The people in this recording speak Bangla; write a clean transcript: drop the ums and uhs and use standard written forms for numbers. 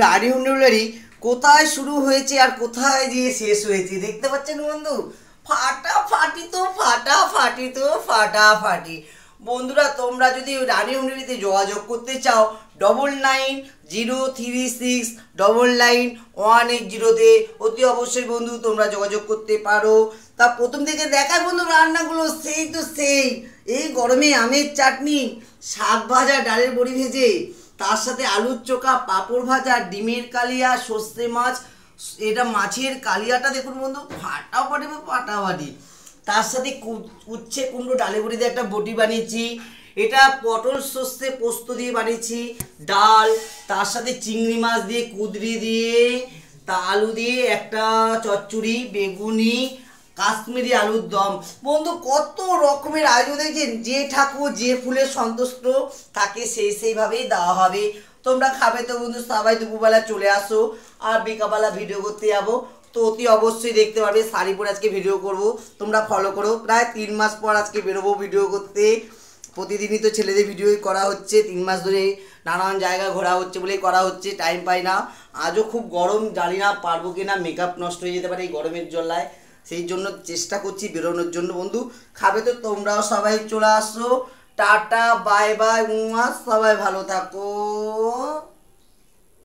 রানী হুন্ডুলারি কোথায় শুরু হয়েছে আর কোথায় গিয়ে শেষ হয়েছে দেখতে পাচ্ছেন বন্ধু। ফাটাফাটি বন্ধুরা, তোমরা যদি রানী হুন্ডুরিতে যোগাযোগ করতে চাও 9903369918 অতি অবশ্যই বন্ধু তোমরা যোগাযোগ করতে পারো। তা প্রথম থেকে দেখায় বন্ধু রান্নাগুলো সেই এই গরমে আমের চাটনি, শাক ভাজা, ডালের বড়ি ভেজে, তার সাথে আলুর চোখা, পাঁপড় ভাজা, ডিমের কালিয়া, সর্ষে মাছ, এটা মাছের কালিয়াটা দেখুন বন্ধু ফাটাফাটি। তার সাথে উচ্ছে কুমড়ো ডালে বড়ি দিয়ে একটা বটি বানিয়েছি, এটা পটল সর্ষে পোস্ত দিয়ে বানিয়েছি ডাল, তার সাথে চিংড়ি মাছ দিয়ে কুঁদরি দিয়ে, তা আলু দিয়ে একটা চচ্চড়ি, বেগুনি, কাশ্মীরি আলুর দম। বন্ধু কত রকমের আয়োজন দেখছেন, যে ঠাকুর যে ফুলে সন্তুষ্ট তাকে সেইভাবেই দেওয়া হবে। তোমরা খাবে তো বন্ধু সবাই দুপুরবেলা চলে আসো, আর বিকালবেলা ভিডিও করতে যাবো তো অতি অবশ্যই দেখতে পারবে। শাড়ি পরে আজকে ভিডিও করব, তোমরা ফলো করো। প্রায় 3 মাস পর আজকে বেরোবো ভিডিও করতে। প্রতিদিনই তো ছেলেদের ভিডিওই করা হচ্ছে, 3 মাস ধরে নানান জায়গায় ঘোরা হচ্ছে বলেই করা হচ্ছে, টাইম পাই না। আজও খুব গরম, জানি না পারবো কি না, মেকআপ নষ্ট হয়ে যেতে পারে এই গরমের জল্লায়, সেই জন্য চেষ্টা করছি বেরোনোর জন্য। বন্ধু খাবে তো তোমরাও সবাই চলে আসো। টাটা বাই বাই, সবাই ভালো থাকো।